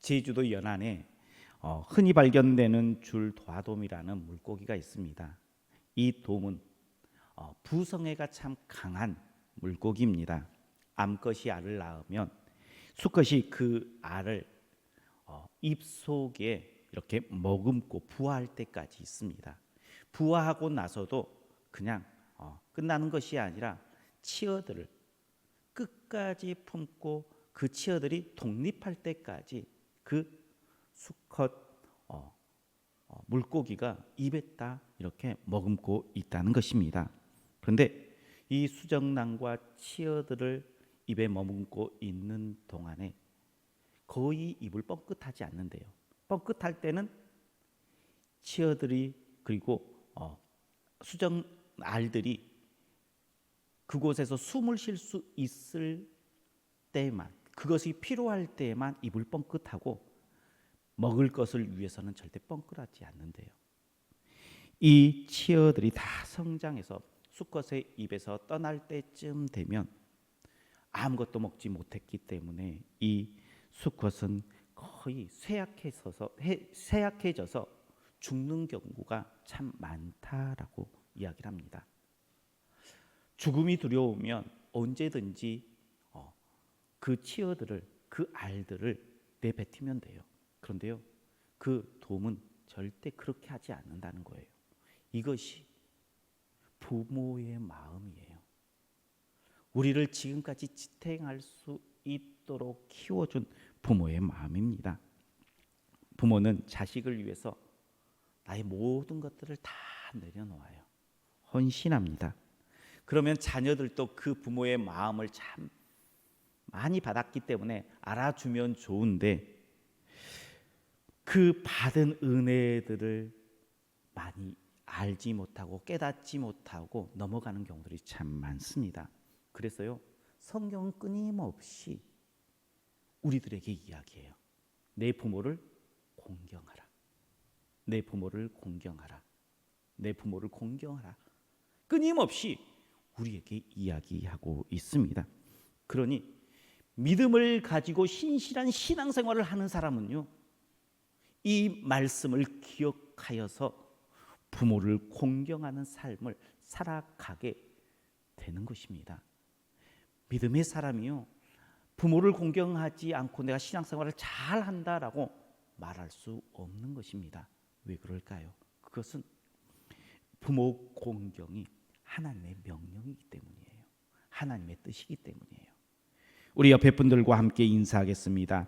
제주도 연안에 흔히 발견되는 줄도화돔이라는 물고기가 있습니다. 이 돔은 부성애가 참 강한 물고기입니다. 암컷이 알을 낳으면 수컷이 그 알을 입속에 이렇게 머금고 부화할 때까지 있습니다. 부화하고 나서도 그냥 끝나는 것이 아니라 치어들을 끝까지 품고 그 치어들이 독립할 때까지 그 수컷 물고기가 입에다 이렇게 머금고 있다는 것입니다. 그런데 이 수정란과 치어들을 입에 머금고 있는 동안에 거의 입을 뻥끗하지 않는데요. 뻥끗할 때는 치어들이 그리고 수정 알들이 그곳에서 숨을 쉴 수 있을 때만, 그것이 필요할 때만 입을 뻥끗하고 먹을 것을 위해서는 절대 뻥끗하지 않는데요. 이 치어들이 다 성장해서 수컷의 입에서 떠날 때쯤 되면 아무것도 먹지 못했기 때문에 이 수컷은 거의 쇠약해져서 죽는 경우가 참 많다라고 이야기를 합니다. 죽음이 두려우면 언제든지 그 치어들을, 그 알들을 내뱉으면 돼요. 그런데요, 그 돔은 절대 그렇게 하지 않는다는 거예요. 이것이 부모의 마음이에요. 우리를 지금까지 지탱할 수 있도록 키워준 부모의 마음입니다. 부모는 자식을 위해서 나의 모든 것들을 다 내려놓아요. 헌신합니다. 그러면 자녀들도 그 부모의 마음을 참 많이 받았기 때문에 알아주면 좋은데 그 받은 은혜들을 많이 알지 못하고 깨닫지 못하고 넘어가는 경우들이 참 많습니다. 그래서요, 성경은 끊임없이 우리들에게 이야기해요. 내 부모를 공경하라. 내 부모를 공경하라. 내 부모를 공경하라. 끊임없이 우리에게 이야기하고 있습니다. 그러니 믿음을 가지고 신실한 신앙생활을 하는 사람은요, 이 말씀을 기억하여서 부모를 공경하는 삶을 살아가게 되는 것입니다. 믿음의 사람이요, 부모를 공경하지 않고 내가 신앙생활을 잘한다라고 말할 수 없는 것입니다. 왜 그럴까요? 그것은 부모 공경이 하나님의 명령이기 때문이에요. 하나님의 뜻이기 때문이에요. 우리 옆에 분들과 함께 인사하겠습니다.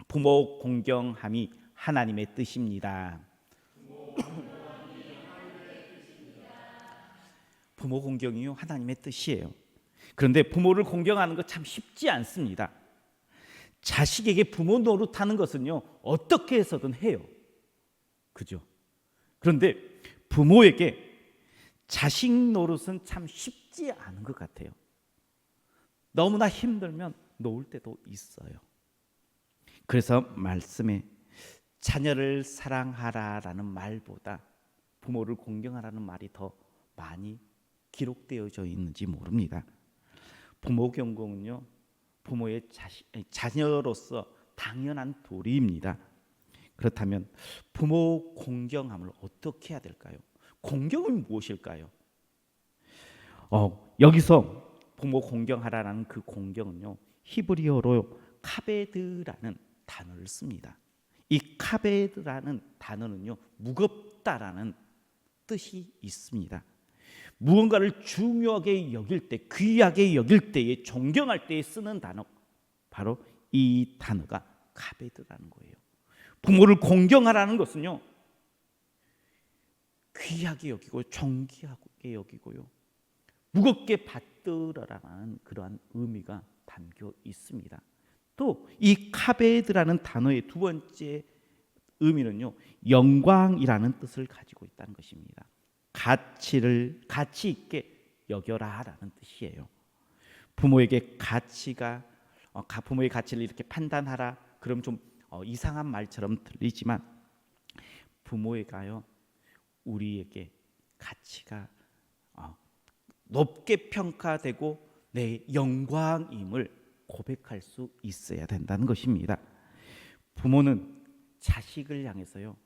부모 공경함이 하나님의 뜻입니다. 부모 공경이요, 하나님의 뜻이에요. 그런데 부모를 공경하는 것 참 쉽지 않습니다. 자식에게 부모 노릇하는 것은요, 어떻게 해서든 해요. 그죠? 그런데 부모에게 자식 노릇은 참 쉽지 않은 것 같아요. 너무나 힘들면 놓을 때도 있어요. 그래서 말씀에 자녀를 사랑하라라는 말보다 부모를 공경하라는 말이 더 많이 기록되어져 있는지 모릅니다. 부모 경공은요, 부모의 자녀로서 당연한 도리입니다. 그렇다면 부모 공경함을 어떻게 해야 될까요? 공경은 무엇일까요? 여기서 부모 공경하라는 그 공경은요, 히브리어로 카베드라는 단어를 씁니다. 이 카베드라는 단어는요, 무겁다라는 뜻이 있습니다. 무언가를 중요하게 여길 때, 귀하게 여길 때에, 존경할 때에 쓰는 단어, 바로 이 단어가 카베드라는 거예요. 부모를 공경하라는 것은요, 귀하게 여기고 존귀하게 여기고요, 무겁게 받들어라는 그러한 의미가 담겨 있습니다. 또 이 카베드라는 단어의 두 번째 의미는요, 영광이라는 뜻을 가지고 있다는 것입니다. 가치 있게 여겨라라는 뜻이에요. 부모에게 부모의 가치를 이렇게 판단하라, 그럼 좀 이상한 말처럼 들리지만 부모가요, 우리에게 가치가 높게 평가되고 내 영광임을 고백할 수 있어야 된다는 것입니다. 부모는 자식을 향해서요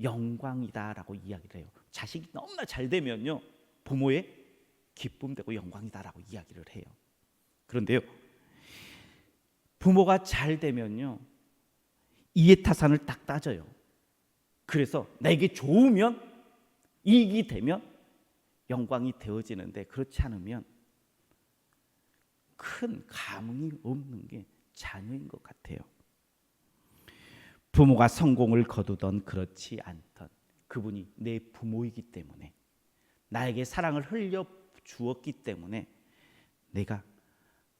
영광이다라고 이야기를 해요. 자식이 너무나 잘 되면요 부모의 기쁨되고 영광이다라고 이야기를 해요. 그런데요 부모가 잘 되면요 이해타산을 딱 따져요. 그래서 나에게 좋으면 이익이 되면 영광이 되어지는데 그렇지 않으면 큰 감흥이 없는 게 자녀인 것 같아요. 부모가 성공을 거두던 그렇지 않던 그분이 내 부모이기 때문에 나에게 사랑을 흘려 주었기 때문에 내가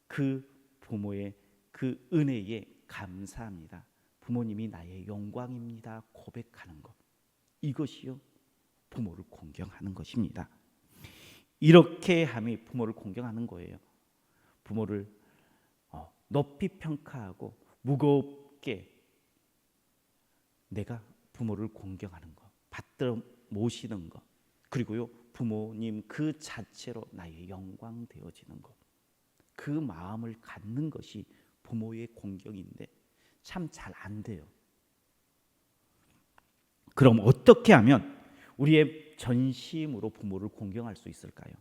그 부모의 그 은혜에 감사합니다. 부모님이 나의 영광입니다. 고백하는 것. 이것이요 부모를 공경하는 것입니다. 이렇게 함이 부모를 공경하는 거예요. 부모를 높이 평가하고 무겁게 내가 부모를 공경하는 것, 받들어 모시는 것, 그리고요 부모님 그 자체로 나의 영광 되어지는 것, 그 마음을 갖는 것이 부모의 공경인데 참 잘 안 돼요. 그럼 어떻게 하면 우리의 전심으로 부모를 공경할 수 있을까요?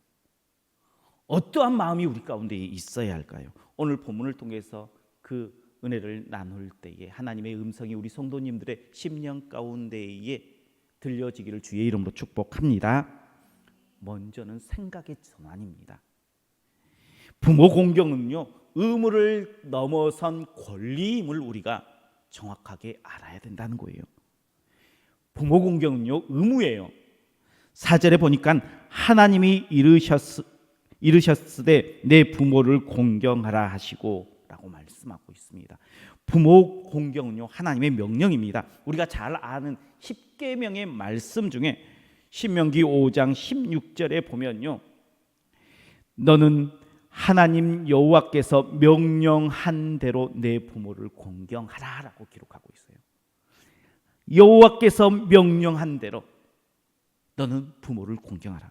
어떠한 마음이 우리 가운데 있어야 할까요? 오늘 본문을 통해서 그 은혜를 나눌 때에 하나님의 음성이 우리 성도님들의 심령 가운데에 들려지기를 주의 이름으로 축복합니다. 먼저는 생각의 전환입니다. 부모 공경은요 의무를 넘어선 권리임을 우리가 정확하게 알아야 된다는 거예요. 부모 공경은요 의무예요. 4절에 보니까 하나님이 이르셨으되 내 부모를 공경하라 하시고 라고 말씀하고 있습니다. 부모 공경은요 하나님의 명령입니다. 우리가 잘 아는 10계명의 말씀 중에 신명기 5장 16절에 보면요 너는 하나님 여호와께서 명령한 대로 내 부모를 공경하라 라고 기록하고 있어요. 여호와께서 명령한 대로 너는 부모를 공경하라.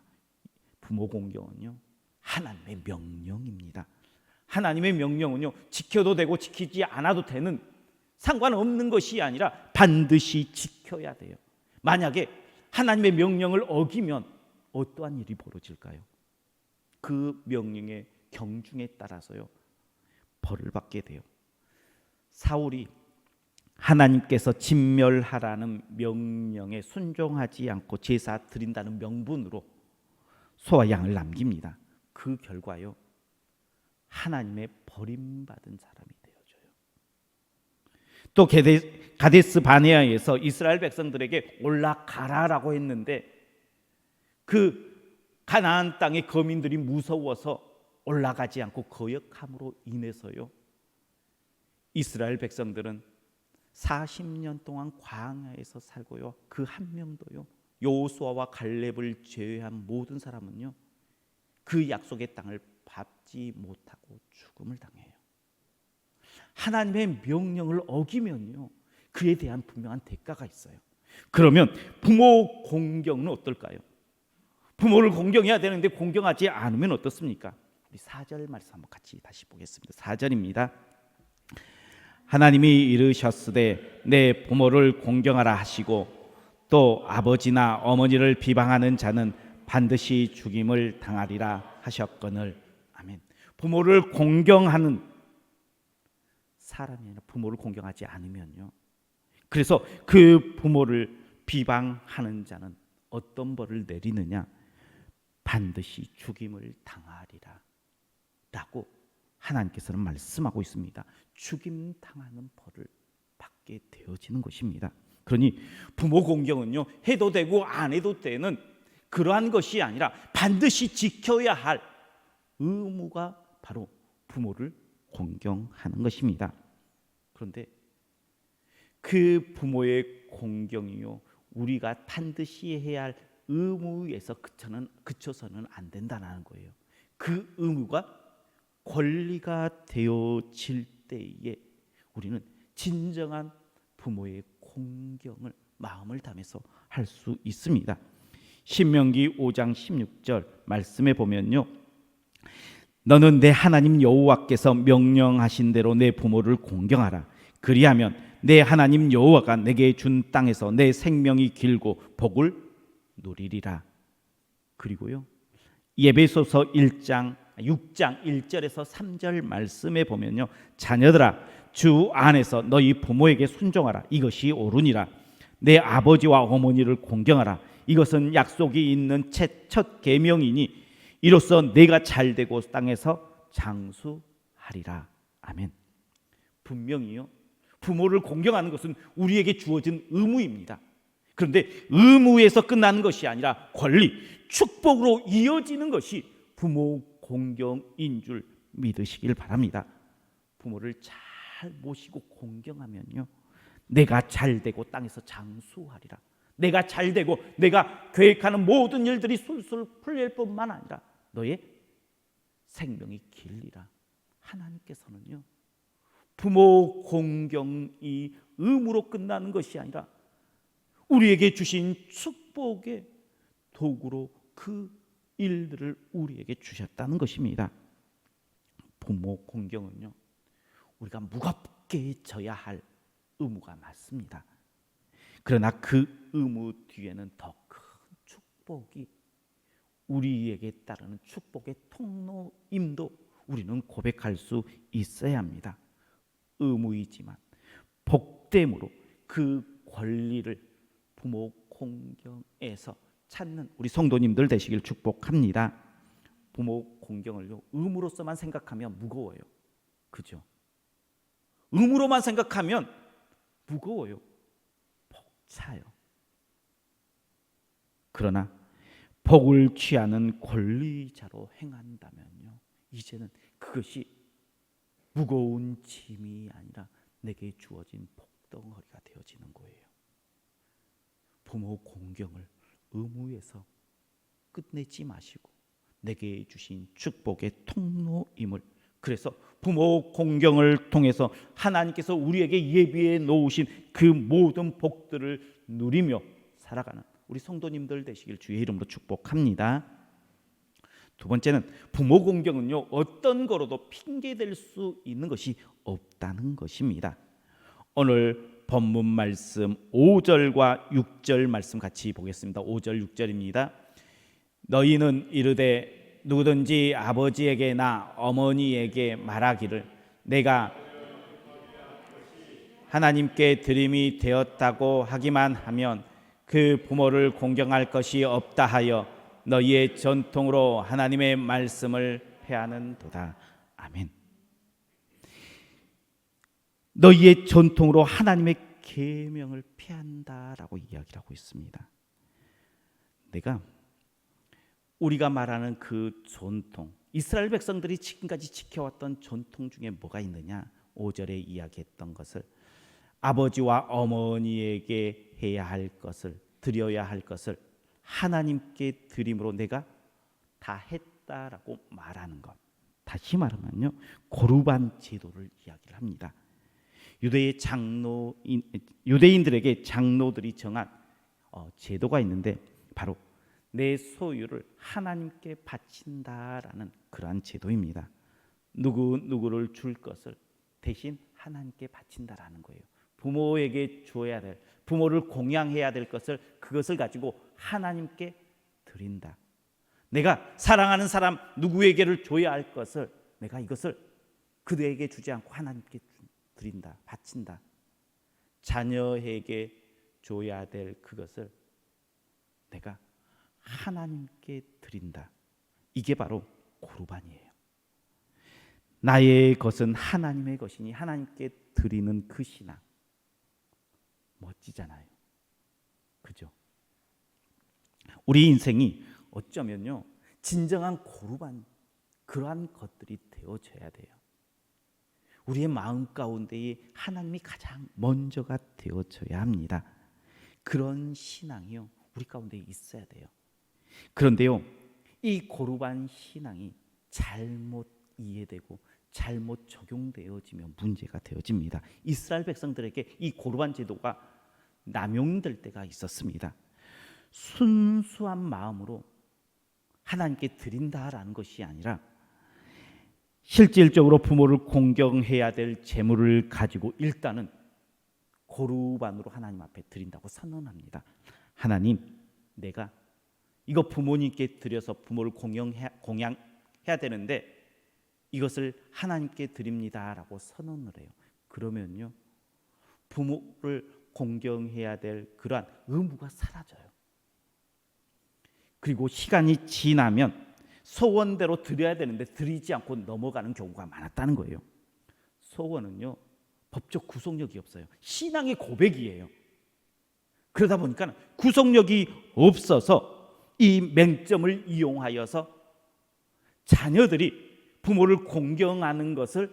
부모 공경은요 하나님의 명령입니다. 하나님의 명령은요 지켜도 되고 지키지 않아도 되는 상관없는 것이 아니라 반드시 지켜야 돼요. 만약에 하나님의 명령을 어기면 어떠한 일이 벌어질까요? 그 명령의 경중에 따라서요 벌을 받게 돼요. 사울이 하나님께서 진멸하라는 명령에 순종하지 않고 제사 드린다는 명분으로 소와 양을 남깁니다. 그 결과요 하나님의 버림받은 사람이 되어져요. 또 가데스 바네아에서 이스라엘 백성들에게 올라가라라고 했는데 그 가나안 땅의 거민들이 무서워서 올라가지 않고 거역함으로 인해서요 이스라엘 백성들은 40년 동안 광야에서 살고요 그 한 명도요 여호수아와 갈렙을 제외한 모든 사람은요 그 약속의 땅을 밟지 못하고 죽음을 당해요. 하나님의 명령을 어기면요 그에 대한 분명한 대가가 있어요. 그러면 부모 공경은 어떨까요? 부모를 공경해야 되는데 공경하지 않으면 어떻습니까? 우리 4절 말씀 한번 같이 다시 보겠습니다. 4절입니다. 하나님이 이르셨으되 내 부모를 공경하라 하시고 또 아버지나 어머니를 비방하는 자는 반드시 죽임을 당하리라 하셨거늘. 아멘. 부모를 공경하는 사람이 아니라 부모를 공경하지 않으면요 그래서 그 부모를 비방하는 자는 어떤 벌을 내리느냐? 반드시 죽임을 당하리라 라고 하나님께서는 말씀하고 있습니다. 죽임 당하는 벌을 받게 되어지는 것입니다. 그러니 부모 공경은요 해도 되고 안 해도 되는 그러한 것이 아니라 반드시 지켜야 할 의무가 바로 부모를 공경하는 것입니다. 그런데 그 부모의 공경이요 우리가 반드시 해야 할 의무에서 그쳐서는 안 된다는 거예요. 그 의무가 권리가 되어질 때에 우리는 진정한 부모의 공경을 마음을 담아서 할 수 있습니다. 신명기 5장 16절 말씀에 보면요 너는 내 하나님 여호와께서 명령하신 대로 내 부모를 공경하라. 그리하면 내 하나님 여호와가 내게 준 땅에서 내 생명이 길고 복을 누리리라. 그리고요, 에베소서 6장 1절에서 3절 말씀에 보면요, 자녀들아 주 안에서 너희 부모에게 순종하라. 이것이 옳으니라. 내 아버지와 어머니를 공경하라. 이것은 약속이 있는 첫 계명이니 이로써 내가 잘되고 땅에서 장수하리라. 아멘. 분명히요, 부모를 공경하는 것은 우리에게 주어진 의무입니다. 그런데 의무에서 끝나는 것이 아니라 권리, 축복으로 이어지는 것이 부모 공경인 줄 믿으시길 바랍니다. 부모를 잘 모시고 공경하면요, 내가 잘되고 땅에서 장수하리라. 내가 잘되고 내가 계획하는 모든 일들이 술술 풀릴 뿐만 아니라 너의 생명이 길리라. 하나님께서는요, 부모 공경이 의무로 끝나는 것이 아니라 우리에게 주신 축복의 도구로 그 일들을 우리에게 주셨다는 것입니다. 부모 공경은요, 우리가 무겁게 져야 할 의무가 맞습니다. 그러나 그 의무 뒤에는 더 큰 축복이 우리에게 따르는 축복의 통로임도 우리는 고백할 수 있어야 합니다. 의무이지만 복됨으로 그 권리를 부모 공경에서 찾는 우리 성도님들 되시길 축복합니다. 부모 공경을요, 의무로서만 생각하면 무거워요. 그죠? 의무로만 생각하면 무거워요. 벅차요. 그러나 복을 취하는 권리자로 행한다면요, 이제는 그것이 무거운 짐이 아니라 내게 주어진 복덩어리가 되어지는 거예요. 부모 공경을 의무에서 끝내지 마시고 내게 주신 축복의 통로임을, 그래서 부모 공경을 통해서 하나님께서 우리에게 예비해 놓으신 그 모든 복들을 누리며 살아가는 우리 성도님들 되시길 주의 이름으로 축복합니다. 두 번째는 부모 공경은요, 어떤 거로도 핑계될 수 있는 것이 없다는 것입니다. 오늘 본문 말씀 5절과 6절 말씀 같이 보겠습니다. 5절 6절입니다. 너희는 이르되 누구든지 아버지에게나 어머니에게 말하기를 내가 하나님께 드림이 되었다고 하기만 하면 그 부모를 공경할 것이 없다 하여 너희의 전통으로 하나님의 말씀을 폐하는도다. 아멘. 너희의 전통으로 하나님의 계명을 폐한다라고 이야기를 하고 있습니다. 우리가 말하는 그 전통, 이스라엘 백성들이 지금까지 지켜왔던 전통 중에 뭐가 있느냐? 5절에 이야기했던 것을, 아버지와 어머니에게 해야 할 것을, 드려야 할 것을 하나님께 드림으로 내가 다 했다라고 말하는 것. 다시 말하면요, 고르반 제도를 이야기를 합니다. 유대인들에게 장로들이 정한 제도가 있는데 바로 내 소유를 하나님께 바친다라는 그러한 제도입니다. 누구를 줄 것을 대신 하나님께 바친다라는 거예요. 부모에게 줘야 될, 부모를 공양해야 될 것을, 그것을 가지고 하나님께 드린다. 내가 사랑하는 사람 누구에게를 줘야 할 것을 내가 이것을 그들에게 주지 않고 하나님께 드린다, 바친다. 자녀에게 줘야 될 그것을 내가 하나님께 드린다. 이게 바로 고르반이에요. 나의 것은 하나님의 것이니 하나님께 드리는 그 신앙, 멋지잖아요. 그죠? 우리 인생이 어쩌면요, 진정한 고르반, 그러한 것들이 되어져야 돼요. 우리의 마음 가운데에 하나님이 가장 먼저가 되어져야 합니다. 그런 신앙이요, 우리 가운데 있어야 돼요. 그런데요, 이 고르반 신앙이 잘못 이해되고 잘못 적용되어지면 문제가 되어집니다. 이스라엘 백성들에게 이 고르반 제도가 남용될 때가 있었습니다. 순수한 마음으로 하나님께 드린다라는 것이 아니라 실질적으로 부모를 공경해야 될 재물을 가지고 일단은 고르반으로 하나님 앞에 드린다고 선언합니다. 하나님, 내가 이거 부모님께 드려서 부모를 공양해야 되는데 이것을 하나님께 드립니다라고 선언을 해요. 그러면요, 부모를 공경해야 될 그러한 의무가 사라져요. 그리고 시간이 지나면 소원대로 드려야 되는데 드리지 않고 넘어가는 경우가 많았다는 거예요. 소원은요, 법적 구속력이 없어요. 신앙의 고백이에요. 그러다 보니까 구속력이 없어서 이 맹점을 이용하여서 자녀들이 부모를 공경하는 것을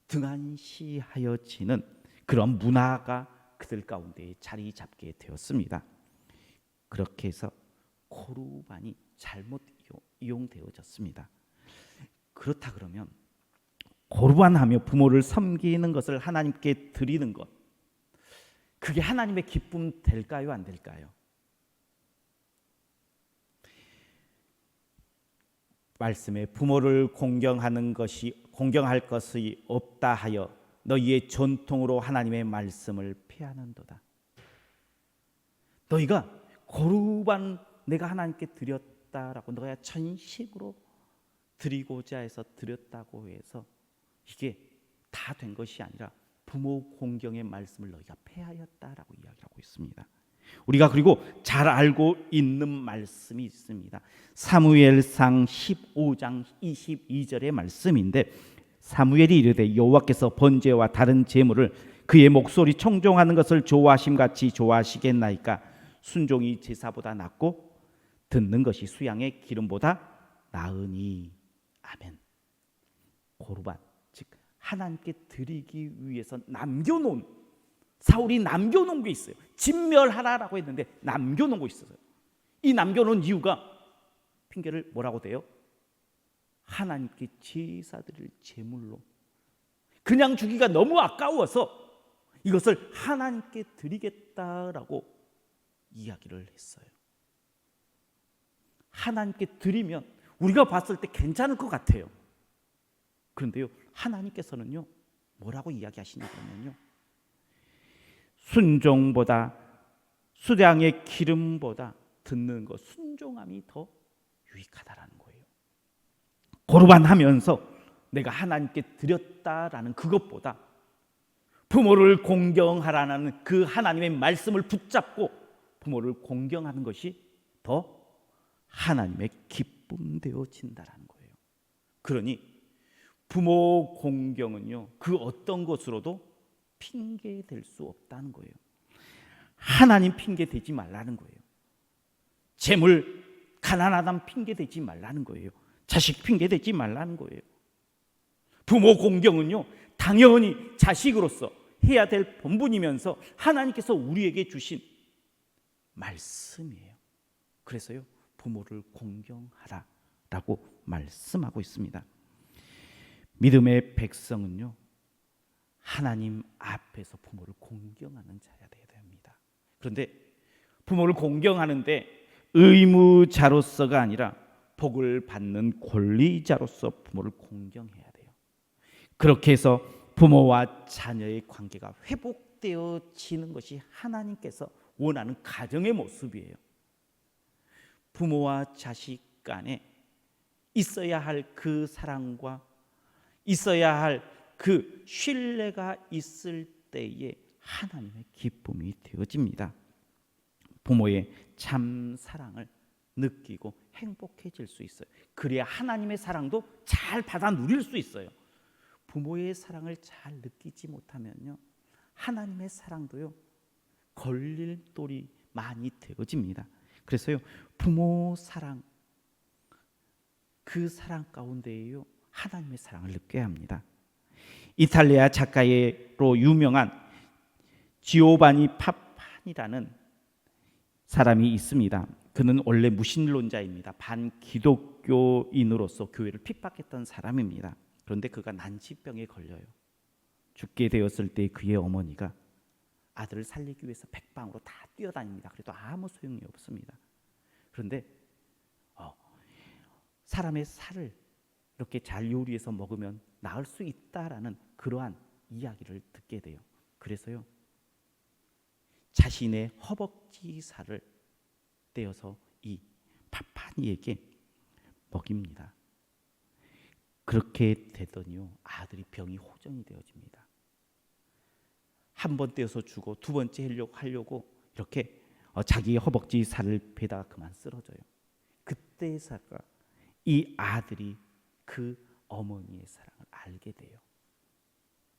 등한시하여지는 그런 문화가 그들 가운데 자리 잡게 되었습니다. 그렇게 해서 고르반이 잘못 이용되어졌습니다. 그렇다 그러면 고르반하며 부모를 섬기는 것을 하나님께 드리는 것, 그게 하나님의 기쁨 될까요, 안 될까요? 말씀에 부모를 공경할 것이 없다 하여 너희의 전통으로 하나님의 말씀을 폐하는도다. 너희가 고르반 내가 하나님께 드렸다라고, 너희가 천식으로 드리고자 해서 드렸다고 해서 이게 다 된 것이 아니라 부모 공경의 말씀을 너희가 폐하였다라고 이야기하고 있습니다. 우리가 그리고 잘 알고 있는 말씀이 있습니다. 사무엘상 15장 22절의 말씀인데, 사무엘이 이르되 여호와께서 번제와 다른 제물을 그의 목소리 청종하는 것을 좋아하심같이 좋아하시겠나이까? 순종이 제사보다 낫고 듣는 것이 수양의 기름보다 나으니. 아멘. 고르반, 즉 하나님께 드리기 위해서 남겨놓은, 사울이 남겨놓은 게 있어요. 진멸하라라고 했는데 남겨놓은 거 있어요. 이 남겨놓은 이유가 핑계를 뭐라고 돼요? 하나님께 제사 드릴 제물로, 그냥 주기가 너무 아까워서 이것을 하나님께 드리겠다라고 이야기를 했어요. 하나님께 드리면 우리가 봤을 때 괜찮을 것 같아요. 그런데요, 하나님께서는요 뭐라고 이야기하시냐면요, 순종보다, 수량의 기름보다 듣는 것, 순종함이 더 유익하다라는 거예요. 고르반 하면서 내가 하나님께 드렸다라는 그것보다 부모를 공경하라는 그 하나님의 말씀을 붙잡고 부모를 공경하는 것이 더 하나님의 기쁨 되어진다라는 거예요. 그러니 부모 공경은요, 그 어떤 것으로도 핑계 될 수 없다는 거예요. 하나님 핑계 대지 말라는 거예요. 재물 가난하다면 핑계 대지 말라는 거예요. 자식 핑계 대지 말라는 거예요. 부모 공경은요, 당연히 자식으로서 해야 될 본분이면서 하나님께서 우리에게 주신 말씀이에요. 그래서요, 부모를 공경하라라고 말씀하고 있습니다. 믿음의 백성은요, 하나님 앞에서 부모를 공경하는 자야 되어야 됩니다. 그런데 부모를 공경하는데 의무자로서가 아니라 복을 받는 권리자로서 부모를 공경해야 돼요. 그렇게 해서 부모와 자녀의 관계가 회복되어지는 것이 하나님께서 원하는 가정의 모습이에요. 부모와 자식 간에 있어야 할 그 사랑과 있어야 할 그 신뢰가 있을 때에 하나님의 기쁨이 되어집니다. 부모의 참 사랑을 느끼고 행복해질 수 있어요. 그래야 하나님의 사랑도 잘 받아 누릴 수 있어요. 부모의 사랑을 잘 느끼지 못하면요, 하나님의 사랑도요 걸릴 돌이 많이 되어집니다. 그래서요, 부모 사랑, 그 사랑 가운데에요 하나님의 사랑을 느껴야 합니다. 이탈리아 작가로 유명한 지오바니 파파니라는 사람이 있습니다. 그는 원래 무신론자입니다. 반기독교인으로서 교회를 핍박했던 사람입니다. 그런데 그가 난치병에 걸려요. 죽게 되었을 때 그의 어머니가 아들을 살리기 위해서 백방으로 다 뛰어다닙니다. 그래도 아무 소용이 없습니다. 그런데 사람의 살을 이렇게 잘 요리해서 먹으면 나을 수 있다라는 그러한 이야기를 듣게 돼요. 그래서요, 자신의 허벅지 살을 떼어서 이 파파니에게 먹입니다. 그렇게 되더니요, 아들이 병이 호전이 되어집니다. 한 번 떼어서 주고 두 번째 하려고 이렇게 자기의 허벅지 살을 베다가 그만 쓰러져요. 그때서가 이 아들이 그 어머니의 사랑을 알게 돼요.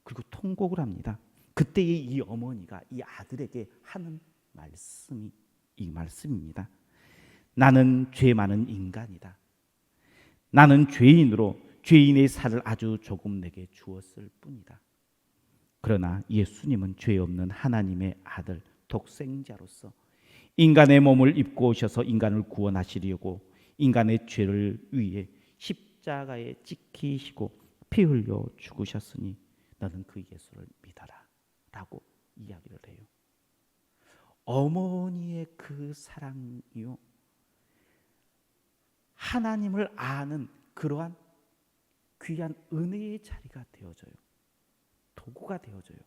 그리고 통곡을 합니다. 그때의 이 어머니가 이 아들에게 하는 말씀이 이 말씀입니다. 나는 죄 많은 인간이다. 나는 죄인으로 죄인의 살을 아주 조금 내게 주었을 뿐이다. 그러나 예수님은 죄 없는 하나님의 아들 독생자로서 인간의 몸을 입고 오셔서 인간을 구원하시려고 인간의 죄를 위해 십자가에 찍히시고 피 흘려 죽으셨으니 너는 그 예수를 믿어라 라고 이야기를 해요. 어머니의 그 사랑이요, 하나님을 아는 그러한 귀한 은혜의 자리가 되어져요. 도구가 되어져요.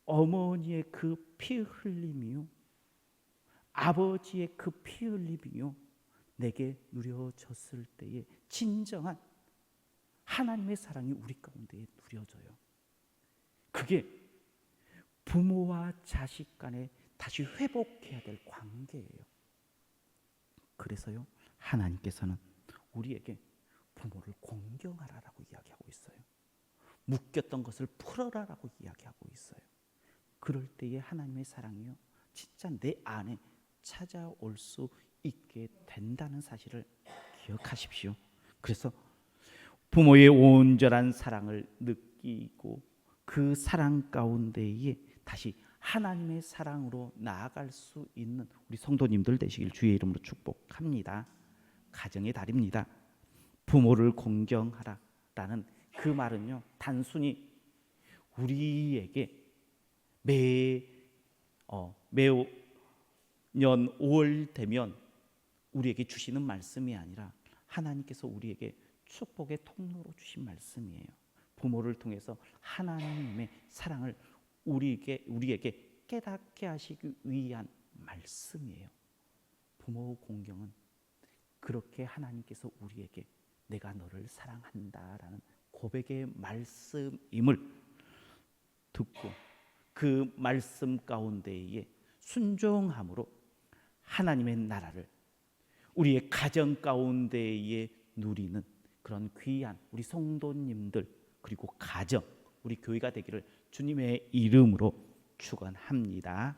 어머니의 그 피 흘림이요, 아버지의 그 피 흘림이요, 내게 누려졌을 때에 진정한 하나님의 사랑이 우리 가운데 누려져요. 그게 부모와 자식 간에 다시 회복해야 될 관계예요. 그래서요, 하나님께서는 우리에게 부모를 공경하라라고 이야기하고 있어요. 묶였던 것을 풀어라라고 이야기하고 있어요. 그럴 때에 하나님의 사랑이요, 진짜 내 안에 찾아올 수 있게 된다는 사실을 기억하십시오. 그래서 부모의 온전한 사랑을 느끼고 그 사랑 가운데에 다시 하나님의 사랑으로 나아갈 수 있는 우리 성도님들 되시길 주의 이름으로 축복합니다. 가정의 달입니다. 부모를 공경하라라는 그 말은요, 단순히 우리에게 매년 5월 되면 우리에게 주시는 말씀이 아니라 하나님께서 우리에게 축복의 통로로 주신 말씀이에요. 부모를 통해서 하나님의 사랑을 우리에게 깨닫게 하시기 위한 말씀이에요. 부모 공경은 그렇게 하나님께서 우리에게 내가 너를 사랑한다라는 고백의 말씀임을 듣고 그 말씀 가운데에 순종함으로 하나님의 나라를 우리의 가정 가운데에 누리는 그런 귀한 우리 성도님들 그리고 가정, 우리 교회가 되기를 주님의 이름으로 축원합니다.